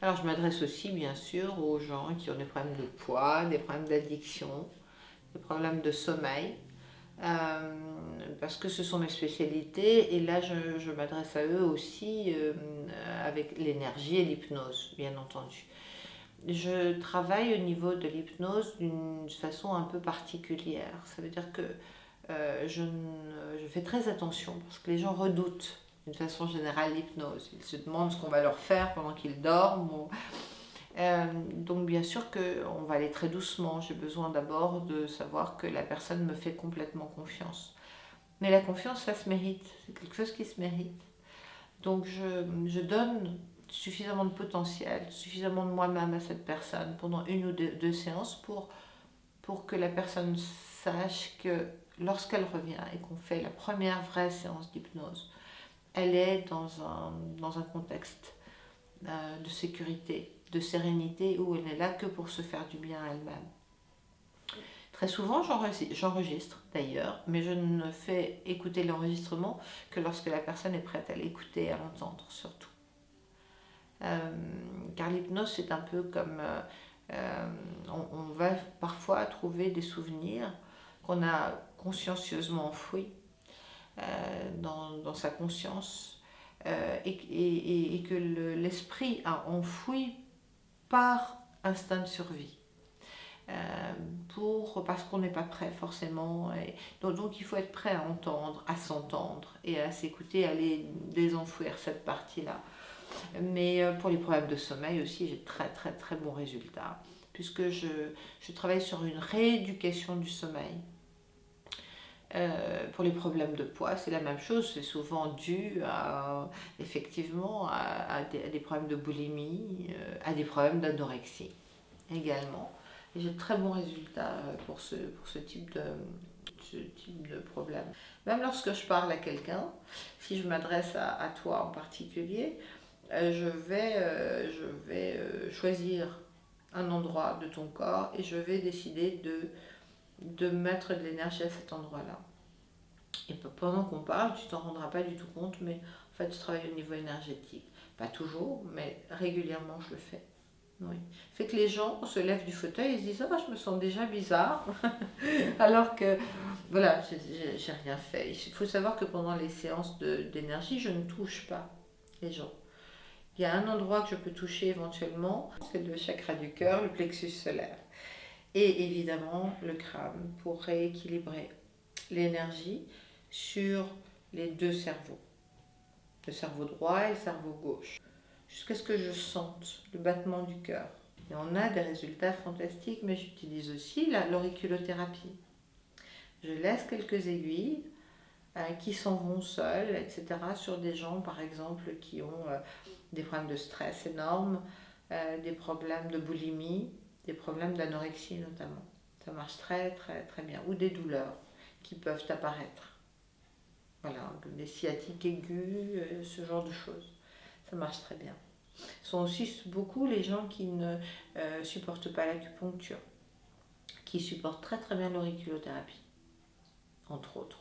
Alors, je m'adresse aussi, bien sûr, aux gens qui ont des problèmes de poids, des problèmes d'addiction, des problèmes de sommeil, parce que ce sont mes spécialités. Et là, je m'adresse à eux aussi avec l'énergie et l'hypnose, bien entendu. Je travaille au niveau de l'hypnose d'une façon un peu particulière. Ça veut dire que je fais très attention parce que les gens redoutent d'une façon générale l'hypnose. Ils se demandent ce qu'on va leur faire pendant qu'ils dorment. Donc bien sûr qu'on va aller très doucement. J'ai besoin d'abord de savoir que la personne me fait complètement confiance. Mais la confiance, ça se mérite. C'est quelque chose qui se mérite. Donc je donne suffisamment de potentiel, suffisamment de moi-même à cette personne pendant une ou deux séances pour que la personne sache que lorsqu'elle revient et qu'on fait la première vraie séance d'hypnose, elle est dans un contexte de sécurité, de sérénité, où elle n'est là que pour se faire du bien à elle-même. Très souvent, j'enregistre d'ailleurs, mais je ne fais écouter l'enregistrement que lorsque la personne est prête à l'écouter et à l'entendre surtout. Euh, Car l'hypnose, c'est un peu comme... on va parfois trouver des souvenirs qu'on a consciencieusement enfouis dans sa conscience et que l'esprit a enfoui par instinct de survie. Parce qu'on n'est pas prêt forcément. Donc il faut être prêt à entendre, à s'entendre et à s'écouter, à aller désenfouir cette partie-là. Mais pour les problèmes de sommeil aussi, j'ai très très très bons résultats, puisque je travaille sur une rééducation du sommeil. Pour les problèmes de poids, c'est la même chose. C'est souvent dû effectivement à des problèmes de boulimie, à des problèmes d'anorexie également. Et j'ai de très bons résultats pour ce type de problème. Même lorsque je parle à quelqu'un, si je m'adresse à toi en particulier, je vais choisir un endroit de ton corps et je vais décider de mettre de l'énergie à cet endroit-là. Et pendant qu'on parle, tu t'en rendras pas du tout compte, mais en fait, je travaille au niveau énergétique. Pas toujours, mais régulièrement, je le fais. Oui. Fait que les gens se lèvent du fauteuil et se disent: ah, je me sens déjà bizarre. Alors que, voilà, j'ai rien fait. Il faut savoir que pendant les séances d'énergie, je ne touche pas les gens. Il y a un endroit que je peux toucher éventuellement, c'est le chakra du cœur, le plexus solaire. Et évidemment, le crâne pour rééquilibrer l'énergie sur les deux cerveaux, le cerveau droit et le cerveau gauche, jusqu'à ce que je sente le battement du cœur. Et on a des résultats fantastiques, mais j'utilise aussi l'auriculothérapie. Je laisse quelques aiguilles qui s'en vont seules, etc., sur des gens, par exemple, qui ont des problèmes de stress énormes, des problèmes de boulimie, des problèmes d'anorexie notamment. Ça marche très, très, très bien. Ou des douleurs qui peuvent apparaître. Voilà, des sciatiques aigus, ce genre de choses. Ça marche très bien. Ce sont aussi beaucoup les gens qui ne supportent pas l'acupuncture, qui supportent très très bien l'auriculothérapie, entre autres.